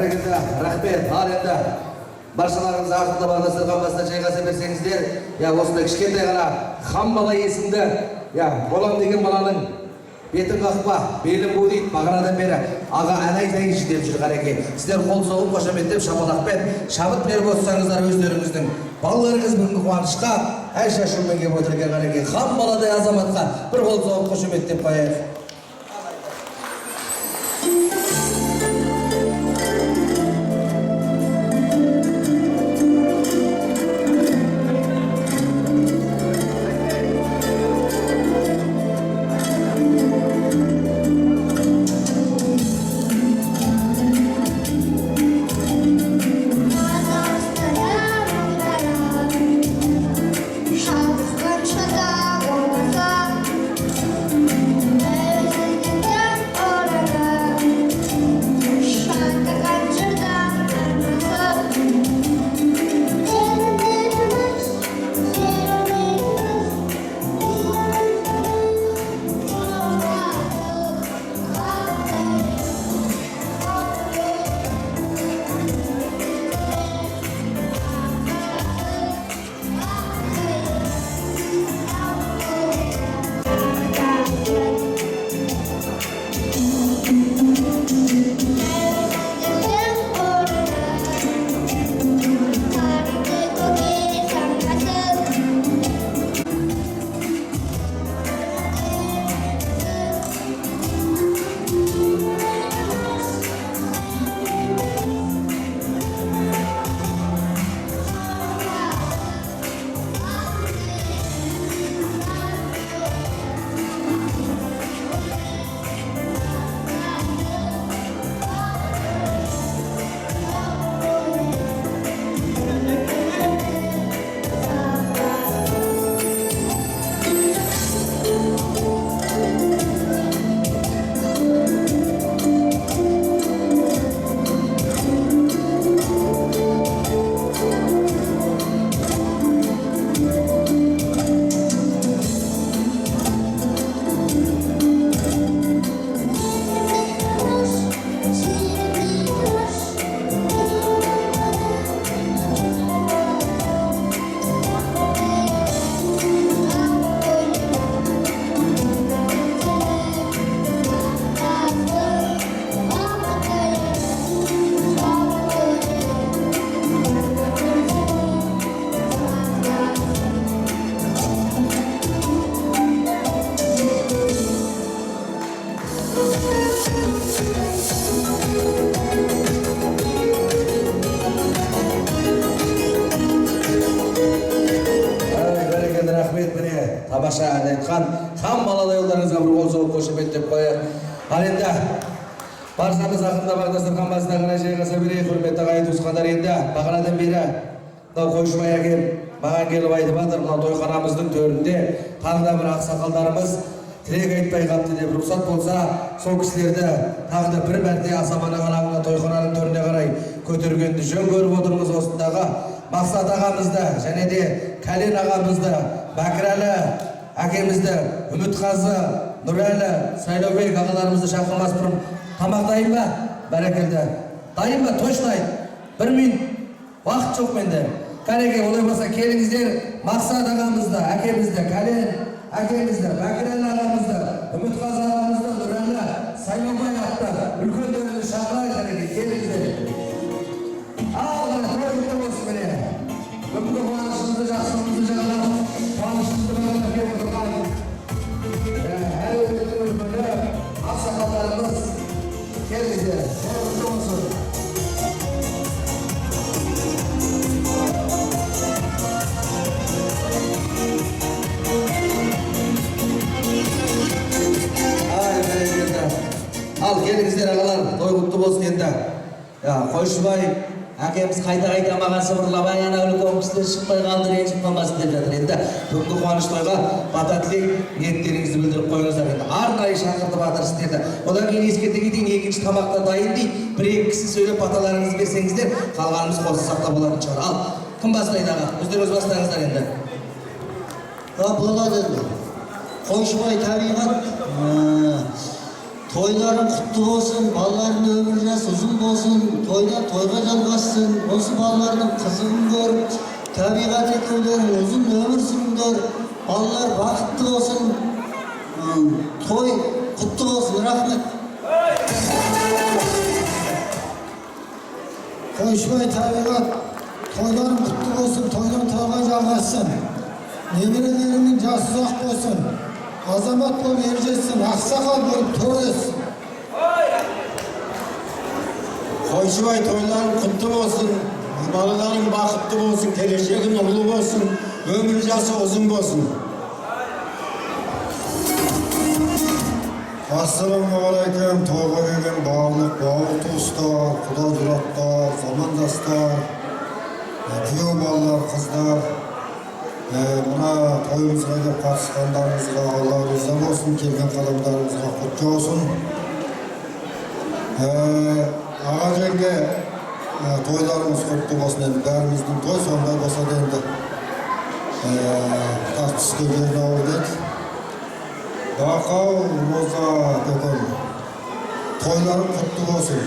Бәрекелді, рахмет. Ал енді баршаларыңыз артында бағдастырған басына жайғаса берсеңіздер, осындай кішкентай ғана хан бала есімді, болам деген баланың бетін қақпа, белін бу дейді, бағанадан бері аға ән айтайыншы деп жүр Қареке. Сіздер қол соғып, қошаметтеп, шапалақпен шабыт беріп отырсаңыздар өздеріңіздің балаларыңыз бүгінгі қуанышқа ән шашумен келіп отыр екен Қареке. Хан баладай азаматқа бір қол соғып, қошаметтеп қояйық. Тамаша ән айтқан хан баладай ұлдарыңызға бір қол соғып қошеметтеп қояйық. Ал енді баршамыз ақында бағдастырған басына ғана жайғаса берейік, құрметті ағайын туысқандар. Енді бағанадан бері мынау Қойшыбай әкем маған келіп айтып жатыр, мынау тойханамыздың төрінде тағы да бір ақсақалдарымыз тілек айтпай қалыпты деп, рұқсат болса сол кісілерді тағы да бір мәрте Асаман ағаның тойхананың төріне қарай көтергенді жөн көріп отырмыз. Осындағы Мақсат ағамызды және де Кәлен ағамызды, Бәкірәлі әкемізді, Үмітқазы, Нұрәлі, Сайлаубек ағаларымызды шақырмас бұрын тамақ дайын ба? Бәрекелді. Дайын ба? Точно айт. 1 минут уақыт жоқ менде. Қареке, олай болса келіңіздер, Мақсат ағамызды, әкемізді, Кәлен әкемізді, Бәкірәлі ағамызды, Үмітқазы ағамызды, Нұрәлі, Сайлаубек атты үлкендерді шақырайық. Қареке, келіңіздер. Бүгінгі қуанышымызды, жақсылығымызды жағалап, қуанышымызды бағалап келіп отырған әлеуметтің үлгілі ақсақалдарымыз келіңіздер. Құтты болсын. Ал келіңіздер ағалар, той құтты болсын енді. Қойшыбай әкеміз қайта-қайта маған сыбырлап, ана үлкен кісілер шықпай қалды, ренжіп қалмасын деп жатыр. Енді бүгінгі қуаныш тойға бата тілек ниеттеріңізді білдіріп қойыңыздар. Енді арнайы шақыртып жатыр сіздерді. Одан кейін ескерте кетейін, екінші тамақта дайын дейді. 1-2 кісі сөйлеп баталарыңызды берсеңіздер, қалғанымыз қолсыз сақтап болатын шығар. Ал, кім бастайды аға? Өздеріңіз бастаңыздар енді. Болады. Қойшыбай табиғат. Toyların kutlu olsun, balların ömrü uzun olsun, toyga жалғассын, осы балалардың қызығын көріп, табиғат екеулері ұзын өмір сүріңдер, балалар бақытты болсын, той құтты болсын. Рахмет. Қойшыбай табиғат, тойларың құтты болсын, тойдан тойға жалғассын. Немерелеріңнің жасы ұзақ болсын, азамат болып ер жетсін, ақсақал болып төр өссін. Қойшыбай, тойларың құтты болсын, балаларың бақытты болсын, келешегің нұрлы болсын, өмір жасы ұзын болсын. Ассалаумағалейкум, тойға келген барлық бауыр туыстар, құда жұраттар, замандастар, күйеу балалар, қыздар, мына тойымызға келіп қатысқандарыңызға Алла риза болсын, келген қадамдарыңызға құтты болсын. Аға жеңге, тойларыңыз құтты болсын. Енді бәріміздің той сондай болса да енді тартысқа жерін ауырды. Бақау, Роза, көкем, тойларың құтты болсын.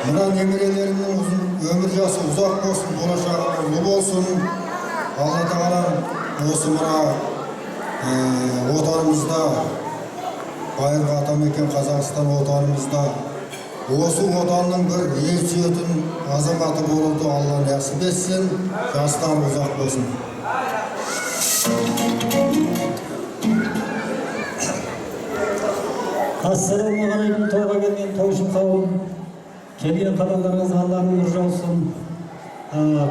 Мына немерелеріңнің өмір жасы ұзақ болсын, болашағы нұрлы болсын. Алла тағалам осы мына отанымызда, байырғы атамекен Қазақстан отанымызда, осы отанның бір ел сүйетін азаматы болуды Алла нәсіп етсін, жастар ұзақ болсын. Ассалаумағалейкум, тойға келген тойшыл қауым, келген қадамдарыңызға Алланың нұры жаусын.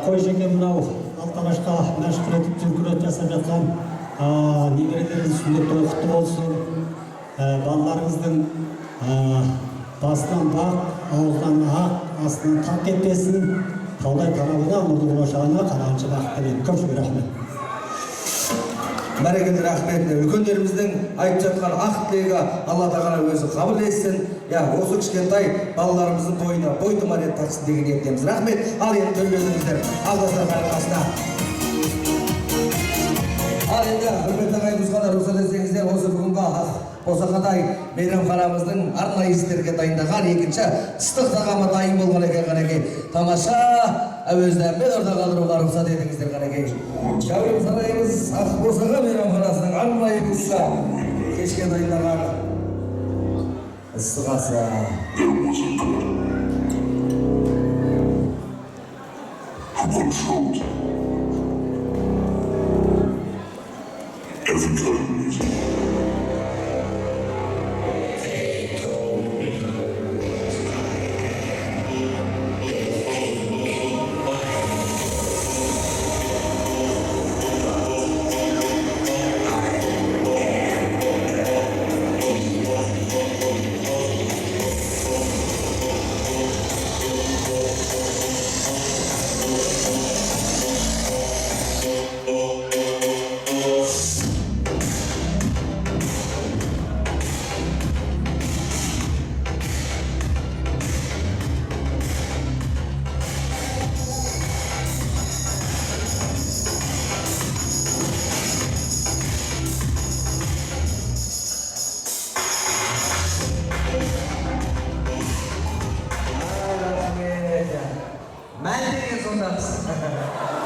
Қойшеке мынау Алтағашқа мәшғүл етіп жүргізіп жасап жатқан немерелеріңіз сүндет той құтты болсын. Балаларыңыздың басынан бақ, ауыздан ақ, астынан тақ кетпесін. Таудай тарабына, нұрды болашағына қарағаншы бақыт тілеймін. Көп шүкір, рахмет. Бәрекелді, рахмет. Үлкендеріміздің айтып жатқан ақ тілегі Алла тағала өзі қабыл етсін. Осы кішкентай балаларымыздың тойына бойтұмар ет тақсын деген ниеттеміз. Рахмет. Ал енді төлбедіңіздер. Алдастырған қасына. Ал енді құрметті ағайын туысқандар, рұқсат етсеңіздер, осы бүгінгі Босақатай мейрамханамыздың арнайы істерге дайындаған екінші ыстық тағамы дайын болған екен қанекей. Тамаша әуезден мен орда қалдыруға рұқсат етіңіздер қанекей. Шәуірім сарайымыз Босақа мейрамханасының арнайы кушқа кешке дайындаған ыстық асы.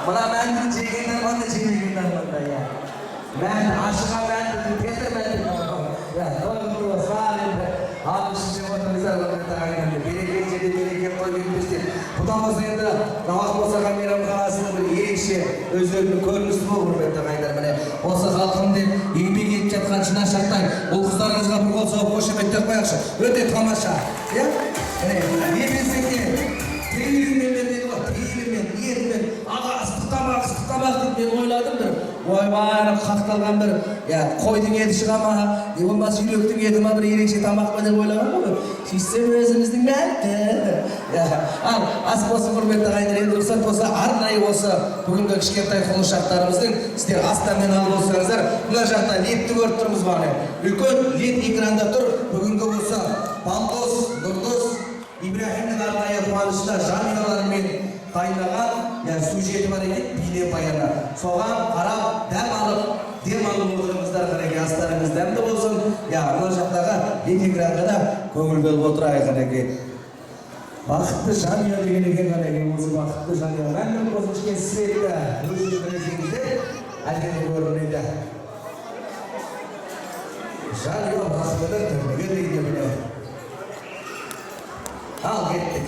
Bana ben çekimler var da çekimler var da ya. Ben aşığa ben getir ben ya doğru sağlıklı. Abi şimdi vatandaşlar var da bereket koyuyoruz. Bundan sonra da Ravak Bosaka meyramxanasının bir erişe özlerinin көрінісі olur бетті қайдар міне. Осы халқым деп еңбек етіп жатқан шынар шақтан ол қыздарыңызға бір қол соғып қошеметтеп қояқшы. Өте тамаша. Я? Міне, ебесеке ыстық мен ойладым бір ойбай қақталған бір қойдың еті шыға ма болмаса үйректің еті ма бір ерекше тамақ па деп ойлаған ғой сөйтсем өзіміздің мәтті ал ас болсын құрметті ағайындар енді рұқсат болса арнайы осы бүгінгі кішкентай құлыншақтарымыздың сіздер астамен алып olsanыздар мына жақта летті көріп тұрмыз ғой үлкен лет экранда тұр бүгінгі осы Балдос Нұрдос Ибраһимнің арнайы қуанышына жанұяларымен дайындаған сюжеті бар екен бейне баяны соған қарап дәм алып дем алып отырыңыздар қанекей астарыңыз дәмді болсын мына жақтағы лет экранға да көңіл бөліп отырайық қанекей Бақытты жанұя деген екен ғалекен осы бақытты жанұя. Мәңгілік болсын ішкен светті өзіңіз білесіңіздер, әлгені көрінеді. Жанұя бақытының түрлігі дейді міне. Ал кеттік.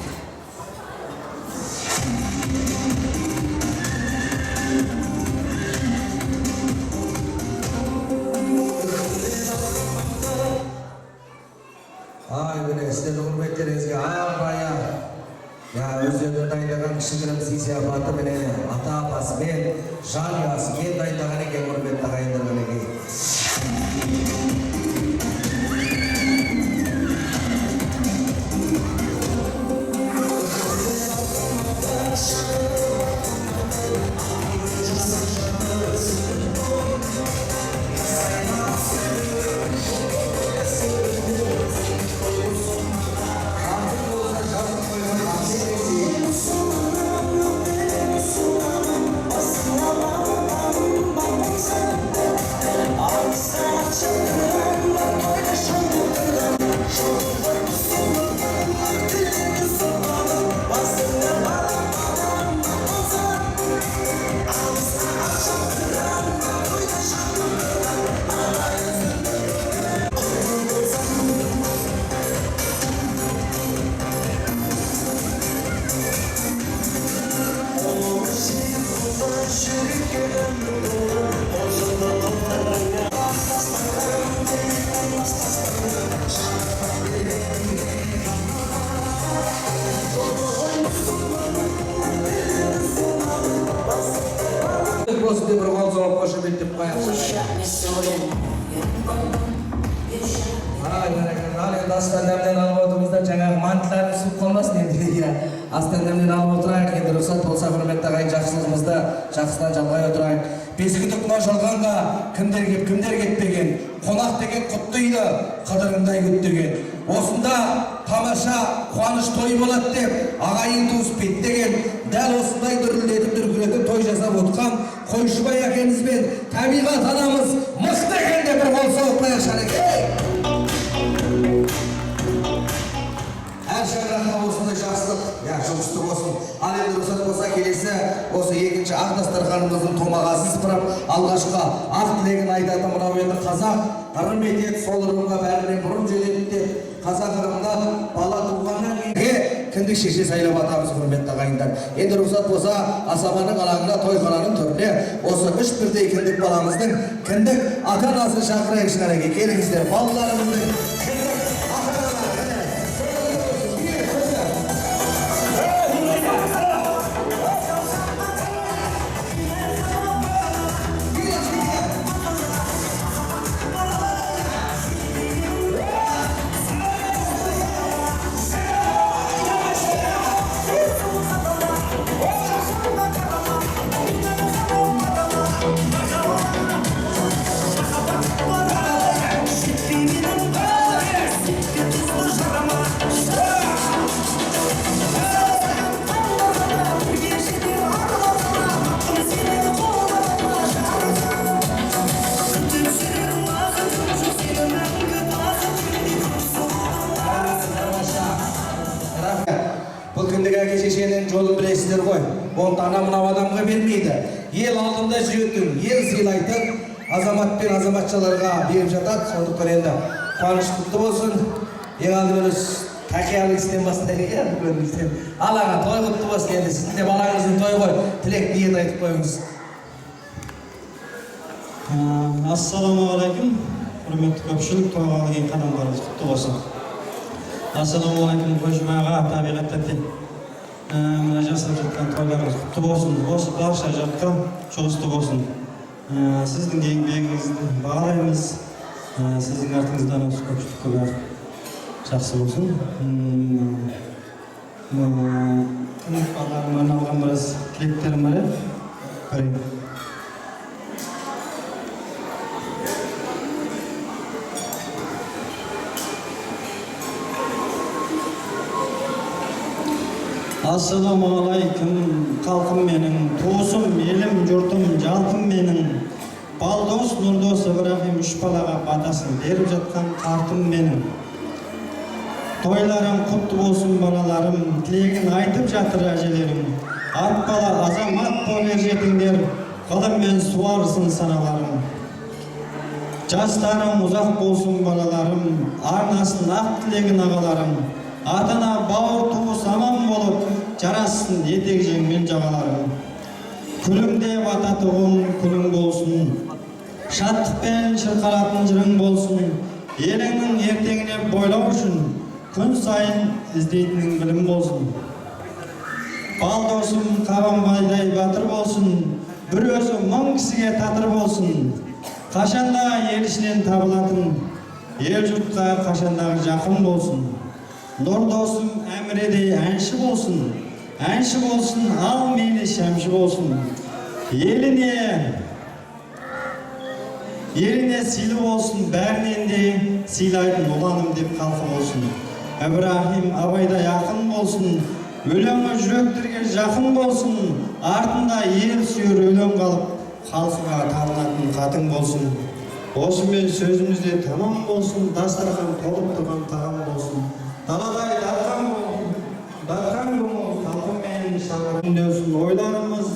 Ай міне сіздердің құрметтеріңізге ағайын өздерінің дайындаған кішігірім сый-сияпаты менен ата апасымен жанұясымен дайындаған екен құрметті ағайындар мінекей. Просто bir qol so'rab qo'shib bitib qo'yapsiz. Endi astanamdan olib o'tirmizda жаңағы mantlarni suv qolmasin endi. Astanamdan olib o'tiraylik. Endi ruxsat bo'lsa hurmatli ағайын жақсылығымызда жақсыдан жалғай отырайық. Бесігі тұқма жалғанға кімдер кетпеген, қонақ деген құтты үйді қыдырындай күттеген. Осында тамаша қуаныш той болады деп ағайын туыс беттеген, дәл осындай дүрілдетіп дүркіретіп той жасап отқан Қойшыбай әкеміз бен табиғат анамыз мықты екен деп бір қол соғып қояйық шанекей. Әр шаңыраққа осындай жақсылық, жұмысты болсын. Ал енді рұқсат болса келесі осы екінші ақ дастарханымыздың томағасын сыпырып, алғашқы ақ тілегін айтатын мынау енді қазақ ырым етеді, сол ырымға бәрінен бұрын жетеді деп қазақ ырымында бала туғаннан кейін кіндік шеше сайлап атамыз құрметті ағайындар. Енді рұқсат болса асабаның алаңына тойхананың төріне осы үш бірдей кіндік баламыздың кіндік ата-анасын шақырайық шынарекей. Келіңіздер, балаларымыздың жолын білесіздер ғой. Оны ана мынау адамға бермейді. Ел алдында жүретін, ел сыйлайтын азамат пен азаматшаларға беріп жатады. Сондықтан енді қуаныш құтты болсын. Ең алдымен тақиялы істен бастайық. Алаға той құтты болсын. Енді сіздің де балаңыздың той ғой. Тілек ниет айтып қойыңыз. Ассаламуалейкум. Құрметті көпшілік, тойға келген қадамдарыңыз құтты болсын. Ассаламуалейкум. Қойшыбайға табиғатта мына жасап жатқан тойларыңыз құтты болсын. Осы барша жатқан жұғысты болсын. Сіздің еңбегіңізді бағалаймыз. Сіздің артыңыздан осы көпшілікке бәрі жақсы болсын. Кіндік балаларыма арналған біраз тілектерім бар еді. Көрейін. Ассаламуалейкум, халқым менің, туысым, елім, жұртым, жалпым менің, балдос, нұрдос, Ибрахим үш балаға батасын беріп жатқан қартым менің. Toylarım kutlu olsun balalarım, tilegin aytıp jatır ajelerim. At bala azamat boler jetingler, kılımmen suvarsın sanalarım. Жастарым uzak болсын балаларым, арнасын ақ тілегін ағаларым. Атана бауыр туыс аман болып, жарасын етек жеңмен жағаларым. Күлімдеп ата туғын күлің болсын, шаттықпен шырқалатын жырың болсын. Еліңнің ертеңіне бойлау үшін, күн сайын іздейтінің білім болсын. Бал досым Қабанбайдай батыр болсын, бір өзі мың кісіге татыр болсын. Қашанда ел ішінен табылатын, ел жұртқа қашандағы жақын болсын. Нұр досым әміредей әнші болсын, ал мейлі шәмші болсын. Еліне сыйлы болсын, бәрінен де сыйлайтын ұланым деп халқы болсын. Ибрахим абайдай ақын болсын, өлеңі жүректерге жақын болсын, артында ел сүйер өлең қалып, халқыға танылатын қатың болсын. Осымен сөзімізде тамам болсын, дастархан толып тұрған тағам болсын. Даладай дархан көңіл талқынмен шаңырын дөсін. Ойларымыз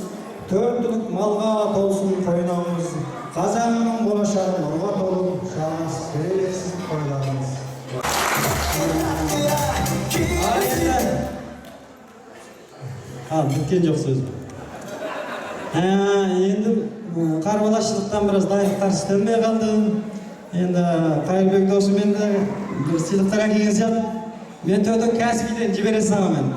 төрттілік малға толсын қойнауымыз. Қазағының болашағы нұрға толып, шағыз берелесін қойларымыз. Біткен жоқ сөзім. Енді қарбаласшылықтан біраз дайықтар істелмей қалды. Енді Қайырбек досым енді бір сыйлықтарға келген сияқты. Мен төтік кәсібіден жібере саламын.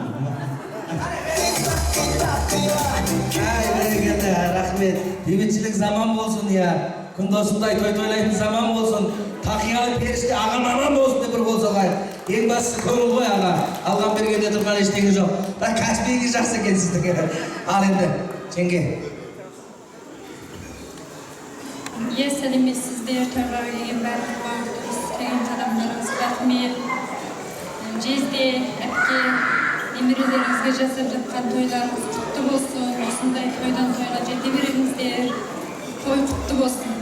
Бәрекелді, рахмет. Бейбітшілік заман болсын, я. Күндосындай той тойлайтын заман болсын. Тақиялы періште ағам аман болсын деп бір болса қай. Ең бастысы көңіл ғой аға. Алған бергенде тұрған ештеңе жоқ. Бірақ кәсібіңіз жақсы екен сіздікі. Ал енді, жеңге. Сәлеметсіздер, тойға келген барлық келген адамдарыңыз рахмет. Жезде, әпке, немерелеріңізге жасап жатқан тойларыңыз құтты болсын. Осындай тойдан тойға жете беріңіздер. Той құтты болсын.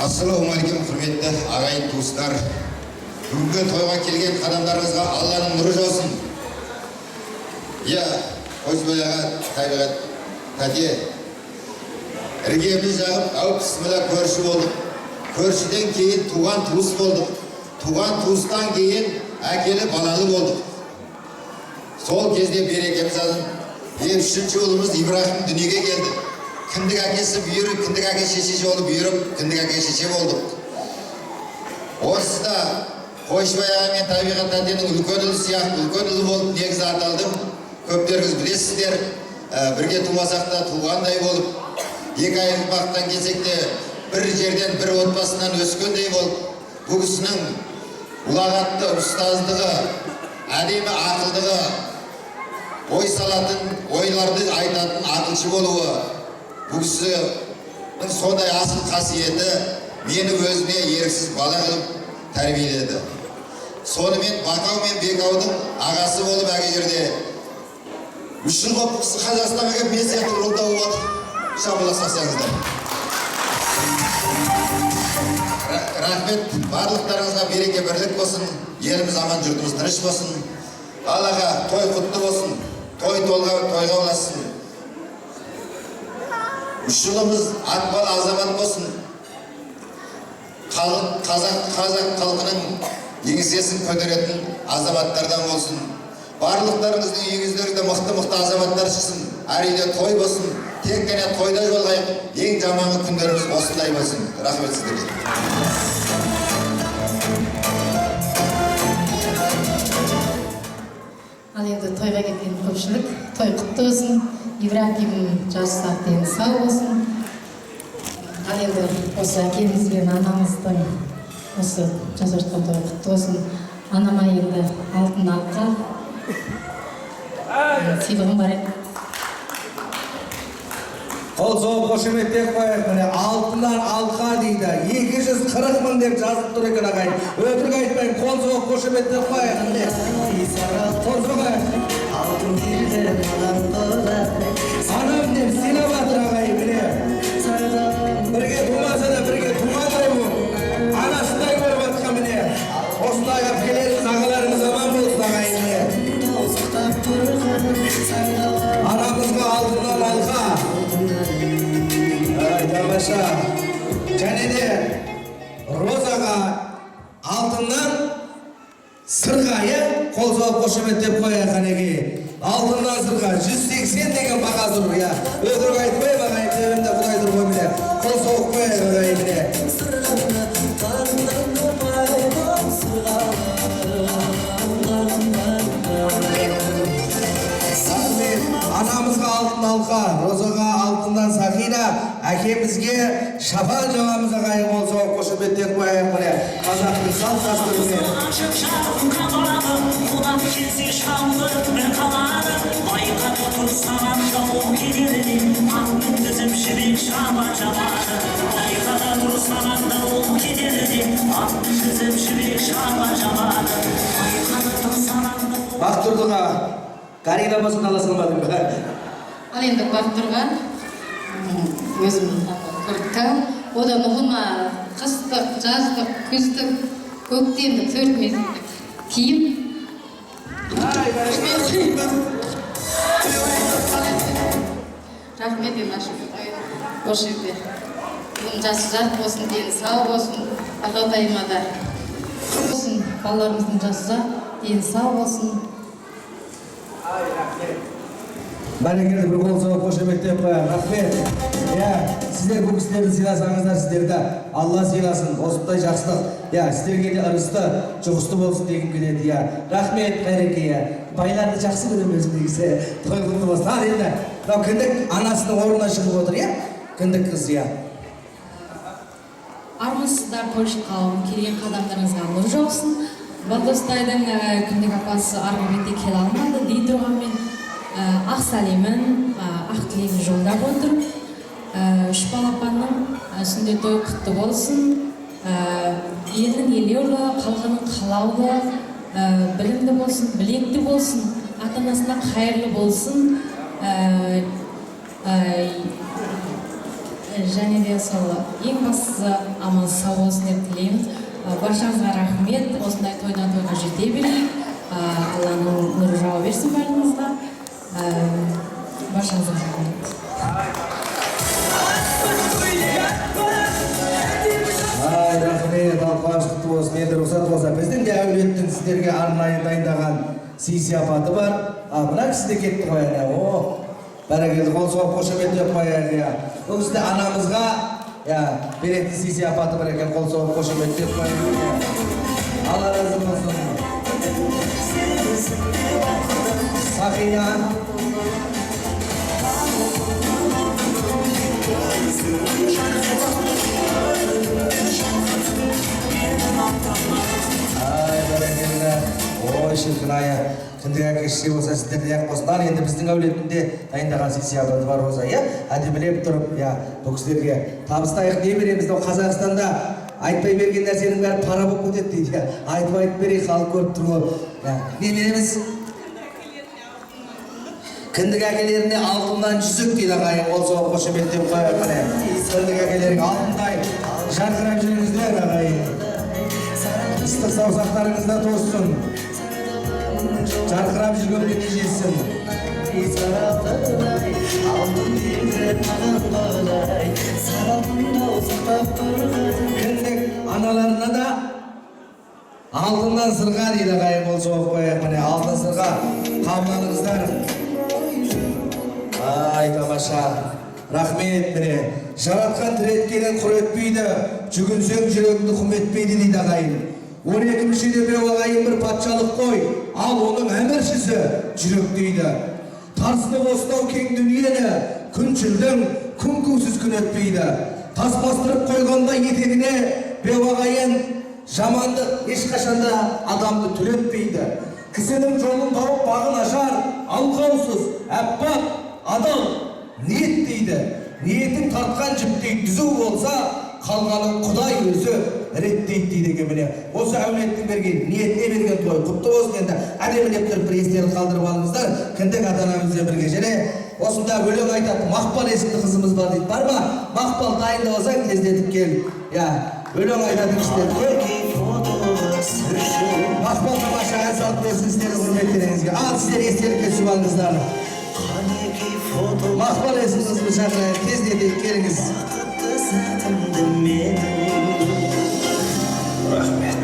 Ассалаумағалейкум, құрметті ағайын туыстар. Бүгінгі тойға келген қадамдарыңызға Алланың нұры жаусын. Қойшыбай аға, Табиғат, Тәте, іргеміз жағып, бісміллә көрші болдық. Көршіден кейін туған туыс болдық. Туған туыстан кейін әкелі балалы болдық. Сол кезде берекеміз азын. Үшінші ұлымыз Ибрахим дүниеге келді. Кіндік әкесі бүйіріп, кіндік әке шешесі болып бүйіріп, кіндік әке шеше болдық. Осыда Қойшыбай аға мен Табиғат Тәтенің үлкен ұлы сияқты үлкен ұлы болып негізі аталдым. Көптеріңіз білесіздер, бірге тумасақ та туғандай болып, екі аймақтан келсек те бір жерден бір отбасынан өскендей болып, бұл кісінің ұлағатты ұстаздығы, әдемі ақылдығы, ой салатын, ойларды айтатын ақылшы болуы, бұл кісінің сондай асыл қасиеті мені өзіне еріксіз бала қылып тәрбиеледі. Сонымен Бақау мен Бекаудың ағасы болып әке жерде 3 жыл болып Қазақстанға келіп мен сияқты ұлдау болады. Шабыласаңыздар. Рахмет, барлықтарыңызға береке бірлік болсын, еліміз аман, жұртымыз тыныш болсын. Аллаға той құтты болсын, той тойға ұласын. 3 жылымыз атпал азамат болсын. Қазақ халқының еңсесін көтеретін азаматтардан болсын. Барлықтарыңыздың үйіңіздерде мықты азаматтар шықсын. Әр үйде той болсын. Тек қана тойда жолғайық. Ең жаманғы күндеріміз осындай болсын. Рахмет сіздерге. Ал енді тойға келген көпшілік, той құтты болсын. Ибрахим жасы дені сау болсын. Ал енді осы әкеміз бен анамыздың осы жасап жатқан той құтты болсын. Анама енді алтын алқа сыйлығым бар еді. Қол соғып қошеметтеп қояйық, міне алтыннан алқа дейді. 240 мың деп жазып тұр екен ағайын. Өтірік айтпайын, қол соғып қошеметтеп қояйық. Қол соғайық. Анам деп сыйлап жатыр ағайын, міне. Бірге тумаса да бірге тумадай бұл. Анасындай көріп жатқан тамаша. Және де Розаға алтыннан сырғайы қол соғып қошеметтеп қояйық қанекей. Алтыннан сырға 180 деген баға тұр, я. Өтірік айтпай бағайын тебімді құдай тұр ғой міне. Қол соғып қояйық бағайын міне. Анамызға алтын алқа, Розаға алтындан сақина, әкемізге шапан жағамызға қайық қол соғып қошеметтеп қояйық міне. Қазақтың салт дәстүріне. Бақтұрдыға Карина болсын аласың ба деймін. Ал енді Бақтырға өзім күрткам, одан ұлыма қыстық, жаздық, күздік, көктемдік 4 мезгілдік киім. Рахмет Имашев. Осы жерде жасы жарық болсын, дені сау болсын, Ағатайыма да болсын, балаларымыздың жасы жарық, дені сау болсын. Бәрекелді бір қол соғып қошеметтеп қояйық. Рахмет. Сіздер бұл кісілерді сыйласаңыздар, сіздерді Алла сыйласын. Осындай жақсылық, сіздерге де ырысты, жұғысты болсын дегім келеді. Рахмет, қайреке. Байларды жақсы көрем өзім дегісі. Той құтты болсын. Ал енді, кіндік анасының орнына шығып отыр, кіндік қыз, Армысыздар Польша қауым, келген қадамдарыңызға нұр жаусын. Балдостайдың күндік апасы арғы бетте келе алмады, дей тұрғанмен ақ сәлемін, ақ тілегін жолдап отыр. Үш балапанның сүндет той құтты болсын. Елдің елеулі, қалғының қалаулы, білімді болсын, білекті болсын, ата-анасына қайырлы болсын. Және де сол ең бастысы аман сау болсын деп тілейміз. Баршаңызға рахмет, осындай тойдан тойға жете берейік. Алланың нұры жауы берсін бәріңізге. Баршаңызға рахмет. Рахмет, алпаш құтты болсын. Енді рұқсат болса, біздің де әулеттің сіздерге арнайы дайындаған сый-сияпаты бар. Мына кісі де кетті қояды. Бәрекелді, қол соғып қошеметтеп қояйық. Бұл кісі де анамызға беретін сый-сияпаты бар екен, қол соғып қошеметтеп қояйық. Алла разы болсын. Сақина. Бәрекелді. Ой, шіркін-ай, кіндік әкеші болса сіздерде ақ болсын. Енді біздің әулетінде дайындаған сый-сияпаты бар болса, әдемілеп тұрып, бұл кісілерге табыстайық. Не береміз, Қазақстанда айтпай берген нәрсенің бәрі пара болып кетеді дейді. Айтып берейік, халық көріп тұр ғой. Не береміз? Кіндік әкелеріне алтындан жүзік дейді ағайын, қол соғып қошеметтеп қояйық. Кіндік әкелеріңе алтындай жарқырап жүріңіздер ағайын. Ыстық саусақтарыңызда тоссын. Жарқырап жүргенде не жетсін. Кіндік аналарына да алтындан сырға дейді ағайын, қол соғып қояйық. Алтын сырға қабылданыңыздар. Ай, тамаша. Рахмет, міне. Жаратқан тіреткенін құр етпейді, жүгінсең жүрегіңді құм етпейді дейді ағайын. 12 мүшеде біреу ағайын бір патшалық қой, ал оның әміршісі жүрек дейді. Тарсыны бостау кең дүниені, күншілдің күн-күнсіз күн өтпейді. Тас бастырып қойғанда етегіне біреу ағайын жаманды ешқашанда адамды түлетпейді. Кісінің жолын тауып бағын ашар, алқаусыз, әппақ, адал, ниет дейді. Ниетің тартқан жіптей түзу болса, қалғанын Құдай өзі реттейді дейді міне. Осы әулеттің берген, ниетіне берген той құтты болсын. Енді әдемілеп тұрып бір естелік қалдырып алыңыздар. Кіндік ата-анамызбен бірге. Және осында өлең айтатын Мақпал есімді қызымыз бар дейді. Бар ма? Мақпал дайында болсаң тездетіп кел. Өлең айтатын кісілер кел. Мақпал тамаша ән салып берсін сіздердің құрметтеріңізге. Ал сіздер естелікке түсіп алыңыздар. Мақпал есімді қызымыз шақырайық, тездетіп келіңіз. мақсатымды менің. Рахмет.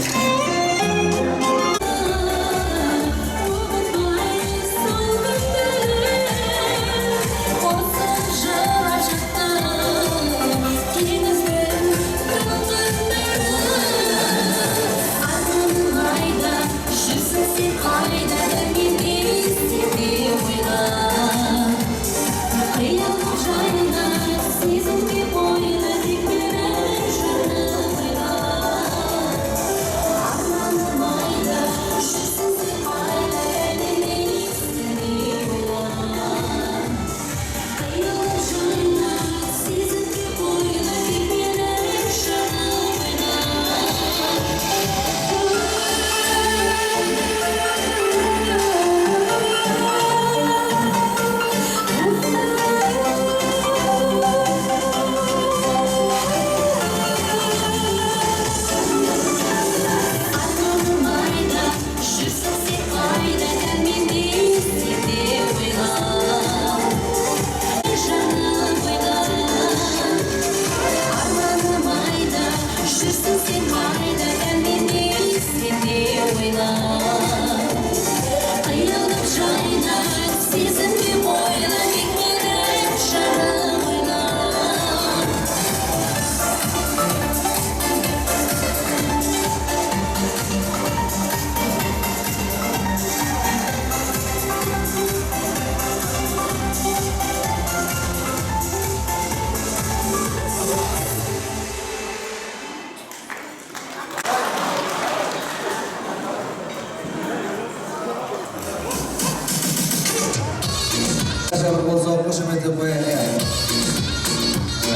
болса қошеметтеп қояйық.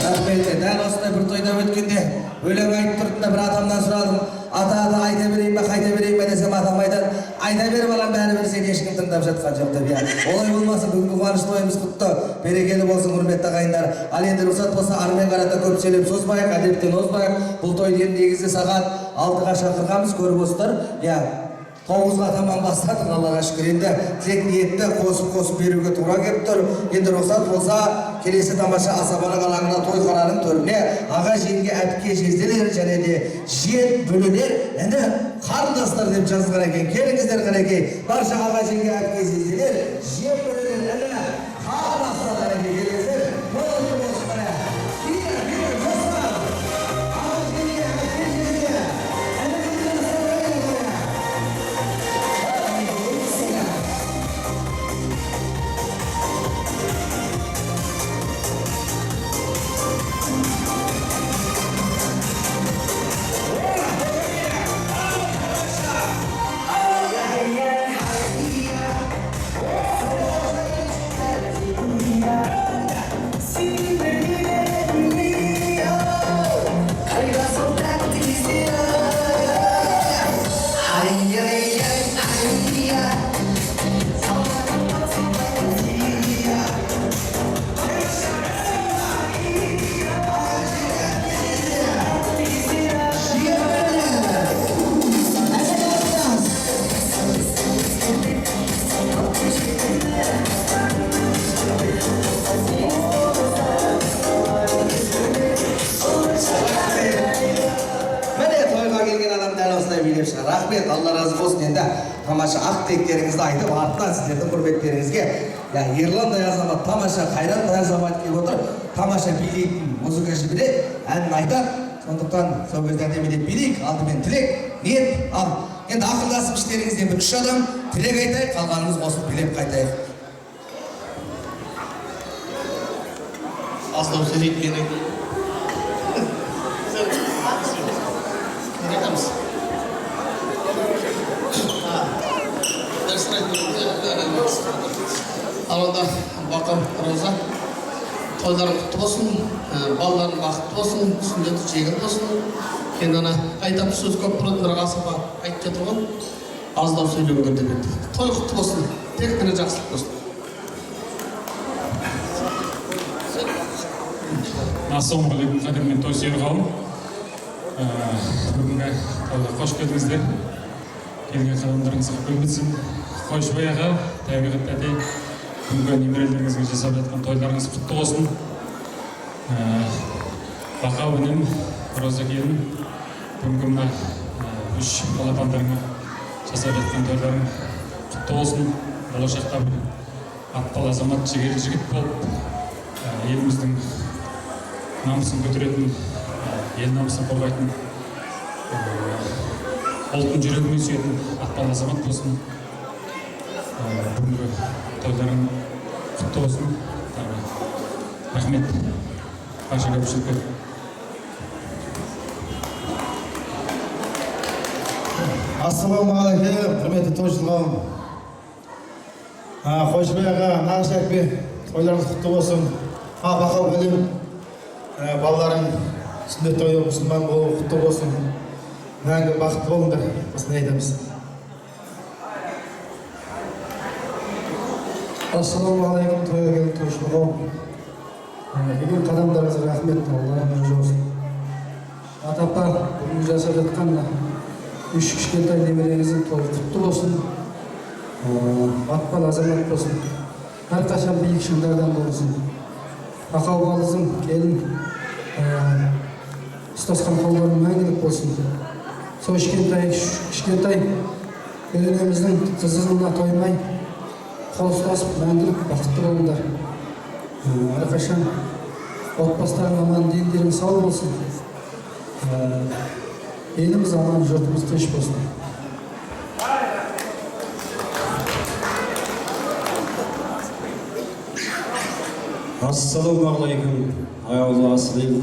Рахмет. Дәл осындай бір тойда өткенде өлең айтып тұрдым да бір атамнан сұрадым. Ата айта берейін бе, қайта берейін бе десем, атам айтады, айта бер балам, бәрібір сені ешкім тыңдап жатқан жоқ деп. Олай болмасын, бүгінгі қуанышты тойымыз құтты, берекелі болсын, құрметті ағайындар. Ал енді рұқсат болса, армен қарата көп сөйлеп созбайық, әдептен озбайық. Бұл тойды негізі сағат 6-ға шақырғанбыз, көріп отырсыздар. 9-ға таман бастадық, Аллаға шүкір. Енді тілек ниетті қосып беруге тура келіп тұр. Енді рұқсат болса, келесі тамаша асабана қалаңына тойхананың төріне аға жеңге әпке жезделер және де жиен бөлелер, енді қарындастар деп жазылған екен. Келіңіздер қарекей, барша аға жеңге әпке жезделер, жиен бөлелер, енді қарындастар қарекей келіңіздер. Болатын болсын қарай. Бүйір, жоспар. Аға жеңге әпке жезделер. Рахмет, Алла разы болсын. Енді тамаша ақ тілектеріңізді айтып, артынан сіздердің құрметтеріңізге Ерландай азамат, тамаша Қайрандай азамат келіп отыр. Тамаша билейтін музыкашы біледі, әнін айтады. Сондықтан сол кезде әдемелеп билейік, алдымен тілек, ниет, ал. Енді ақылдасып іштеріңізден бір 3 адам тілек айтайық, қалғанымыз қосып билеп қайтайық. Аздау сөйлейді менің. Айтамыз. Алда Бақыр Роза, тойларың құтты болсын, балаларың бақытты болсын, сүндеті жегін болсын. Енді ана айтам сөз көп бұрын бір ғасырға айтып жатыр ғой, аздау сөйлеуіңдер деп еді. Той құтты болсын, тек қана жақсылық болсын. Ассалаумағалейкум, қадірмен той сүйер қауым. Бүгінгі тойға қош келдіңіздер. Келген қадамдарыңызға көп өтсін. Қойшыбай аға, Табиғат тәте, бүгінгі немерелеріңізге жасап жатқан тойларыңыз құтты болсын. Бақа өнім, Роза келін, бүгінгі мына үш балапандарыңа жасап жатқан тойларың құтты болсын. Болашақта бір атпал азамат, жігерлі жігіт болып, еліміздің намысын көтеретін, ел намысын қорғайтын, ұлттың жүрегімен сүйетін атпал азамат болсын. Бүгінгі тойларың құтты болсын. Рахмет. Барша көпшілікке. Ассалаумағалейкум, құрметті тойшылығым. Қойшыбай аға, нағыз әкпе, тойларыңыз құтты болсын. Бақа бөлім, балаларың сүннет тойы мұсылман болу құтты болсын. Мәңгі бақытты болыңдар, осыны айтамыз. Ассалаумағалейкум, тойға келген тойшылығым. Егер қадамдарыңызға рахмет, Алла разы болсын. Ата-апа, бүгін жасап жатқан үш кішкентай немереңіздің тойы құтты болсын. Атпал азамат болсын. Әрқашан биік шыңдардан болсын. Ақау балызым, келін, ұстасқан қолдарың мәңгілік болсын. Сол кішкентай өнеміздің қызығына тоймай, қол ұстасып мәңгілік бақытты болыңдар. Әрқашан отбасыларың аман, дендерің сау болсын. Еліміз аман, жұртымыз тыныш болсын. Ассалаумағалейкум, аяулы асыл ел.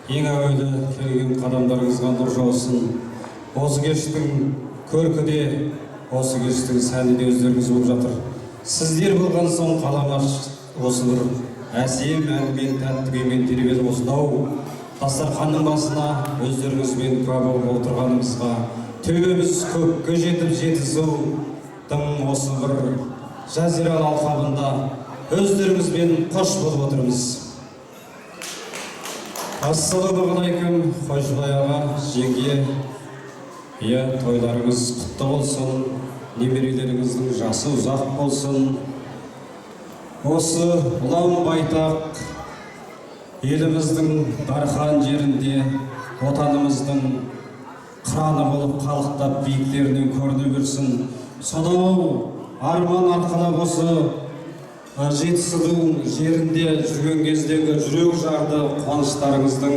Ең әуелі келген қадамдарыңызға нұр жаусын. Осы кештің көркі де, осы кештің сәні де өздеріңіз болып жатыр. Сіздер болған соң қаламаш осы бір әсем әнмен, тәтті күймен тербеліп осынау дастарханның басына өздеріңізбен куә болып отырғанымызға, төбеміз көкке жетіп жетісудың осы бір жазиралы алқабында өздеріңізбен қош болып отырмыз. Ассалаумағалейкум, Қойшыбай аға, жеңге. Тойларыңыз құтты болсын, немерелеріңіздің жасы ұзақ болсын. Осы ұлан байтақ еліміздің дархан жерінде отанымыздың қыраны болып қалықтап биіктерінен көріне берсін. Сонау арман арқалап осы жетісудың жерінде жүрген кездегі жүрек жарды қуаныштарыңыздың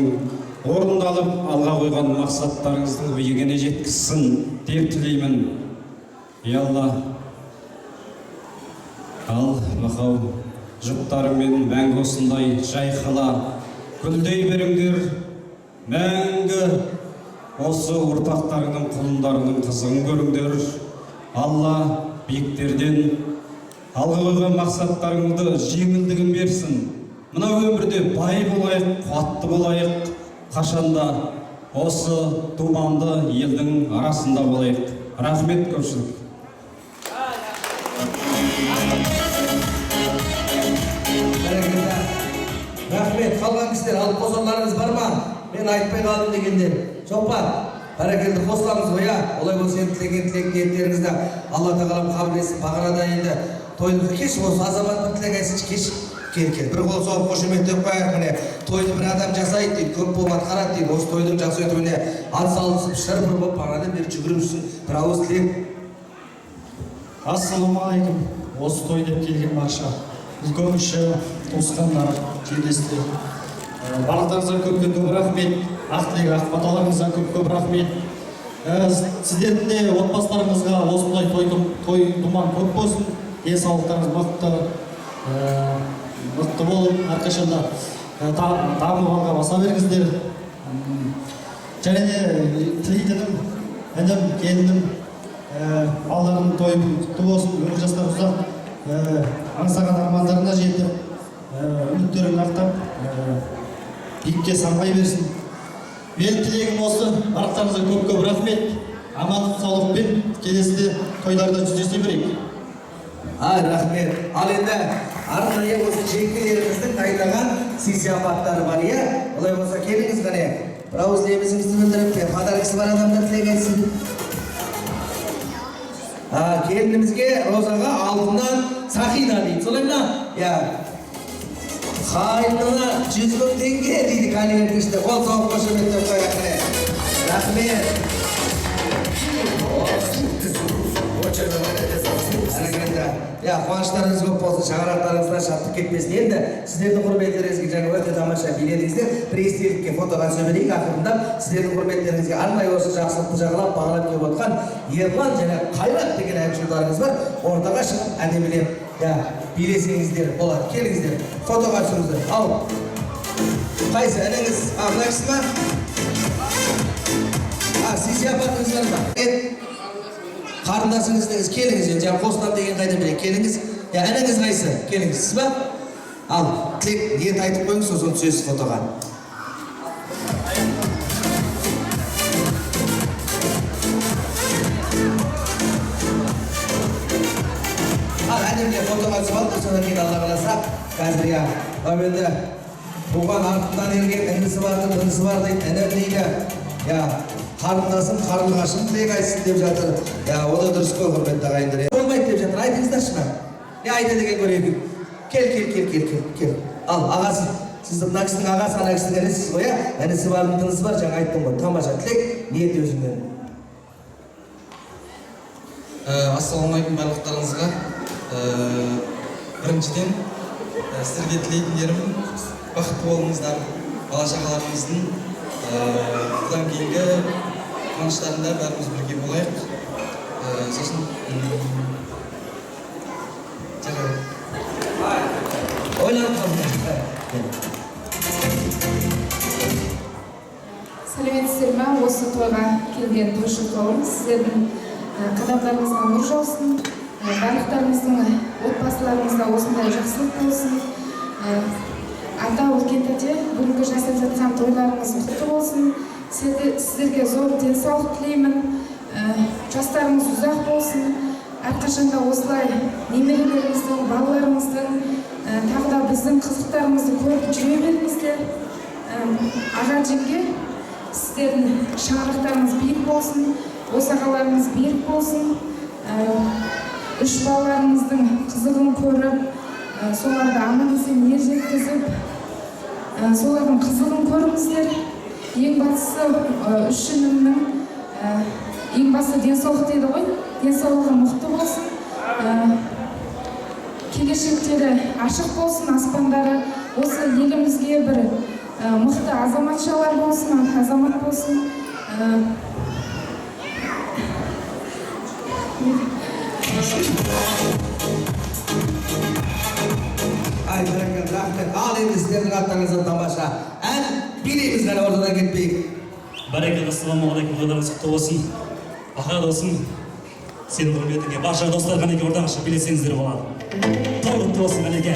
орындалып алға қойған мақсаттарыңыздың биігіне жеткізсін деп тілеймін. Алла, ал бақау жұптарымен мәңгі осындай жайқала гүлдей беріңдер. Мәңгі осы ұрпақтарының құлындарының қызығын көріңдер. Алла биіктерден алға қойған мақсаттарыңды жеңілдігін берсін. Мына өмірде бай болайық, қуатты болайық, қашанда осы думанды елдің арасында болайық. Рахмет көпшілік. Рахмет, қалған кісілер алып қосарларыңыз бар ма? Мен айтпай қалдым дегендер. Жоқ па? Бәрекелді қосыламыз ғой, олай болса енді тілеген тілек ниеттеріңізді Алла тағалам қабыл етсін. Бағанада енді тойды кеш, осы азаматтың тілек айтсыншы, кеш. Кел. Бір қол соғып қошеметтеп қояйық, міне тойды бір адам жасайды дейді, көп болып атқарады дейді. Осы тойдың жақсы өтуіне атсалысып, шыр-пыр болып бағанада бері жүгіріп жүрсін. Бір ауыз тілек. Ассалаумағалейкум. Осы той деп келген барша үлкен кіші туысқандар, жерлестер. Барлықтарыңызға көп рахмет. Ақ тілек, ақ баталарыңызға көп рахмет. Сіздердің де отбасыларыңызға осындай той думан көп болсын. Денсаулықтарыңыз мықты болып, әрқашанда дамығанға баса беріңіздер. Және де тілейтінім, інім, келінім, балалардың тойы құтты болсын, өмір жастар ұзақ, аңсаған армандарына жетіп, үміттерін ақтап, биікке самғай берсін. Менің тілегім осы, барлықтарыңызға көп рахмет. Амандық саулықпен келесіде тойларда жүздесе берейік. Рахмет. Ал енді арнайы осы жеңгелеріміздің дайындаған сый-сияпаттары бар, олай болса келіңіз ғане. Бір ауыз лебізіңізді білдіріп, подаркасы бар адамдар тілек айтсын. Келінімізге Розаға алтыннан сақина дейді. Солай ма? Kaynına 100 bin tenge deydi kaliyetin işte. Kol soğuk koşumettep koyak mine. Rahmet. Ya quvonchlarınız ko'p bo'lsin, shag'irlaringizdan shatlik ketmesin. Endi sizlarning hurmatlaringizga jana o'ta tomosha biletingizlar. Press-relizga fotoga so'raylik. Oxirida sizlarning hurmatlaringizga arnay bo'lsin, yaxshilik quchoqlab bag'lab kelib o'tgan Erman jana Qayrat degan hamshirlaringiz bor. O'rtaga chiqib adamilar ya bilesingizlar bo'ladi. Kelingizlar. Fotoga tushingizlar. Al. Qaysi anangiz aqlaysizmi? Siz yaparsizlarmi? Qarindashingizdingiz kelingiz, jam qo'shnam degan qayda bilay, kelingiz. Ya anangiz qaysi? Kelingiz sizmi? Al, tilak niyat aytib qo'ying, so'zini tushasiz fotoga. Al, anamga fotoga tushib oldi, so'ndan keyin Alloh qalasa, hozir ya, endi tug'an ortidan ergan inisi bor, bunisi bor deydi, ana deydi. Ya qarindasın, qarindashim tilak aytsin deb жатыр. Ya o da durus qo'y, hurmatli ағайындар. Bo'lmaydi deb жатыр. Aytingizdarchi. Ne aytadi degan ko'raylik. Kel. Al, ағасы. Siz mына кісінің ағасы, ана кісінің інісіз ғой, ya. Інісі бар, інісі бар, жаңа айттым ғой. Тамаша тілек, ниет өзіңнен. Ассалаумағалейкум барлықтарыңызға. Біріншіден сіздерге тілейтіндерім бақытты болыңыздар, бала-шағаларыңыздың бұдан кейінгі қуаныштарында бәріміз бірге болайық. Сосын ойланып қалдым. Сәлеметсіздер ме? Осы тойға келген тойшы қауым, сіздердің қадамдарыңызға нұр жаусын, барлықтарыңыздың отбасыларыңызда осындай жақсылық болсын. Ата үлкен тәте, бүгінгі жасап жатқан тойларыңыз құтты болсын. Сіздерге зор денсаулық тілеймін. Жастарыңыз ұзақ болсын. Әрқашанда осылай немерелеріңіздің, балаларыңыздың, тағы да біздің қызықтарымызды көріп жүре беріңіздер. Аға жеңге, сіздердің шаңырақтарыңыз биік болсын, босағаларыңыз биік болсын. Үш балаларыңыздың қызығын көріп, соларды аман-есен ер жеткізіп, солардың қызығын көріңіздер. Ең бастысы үш інімнің ең басты денсаулық дейді ғой, денсаулығы мықты болсын, келешектері ашық болсын, аспандары осы елімізге бір мықты азаматшалар болсын, азамат болсын. Ay bırakın, rahmet. Al endi sizlerдің аттарыңыздан тамаша. Ән билейміз ғана ортадан кетпейік. Бәрекелді, ассалаумағалейкум, тойларыңыз құтты болсын. Аға досым, сенің құрметіңе барша достар қанеке ортаға шығып билесеңіздер болады. Той құтты болсын қанеке.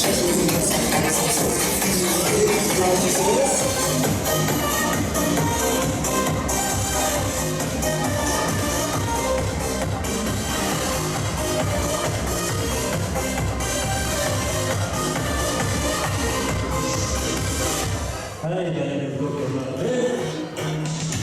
Thank you.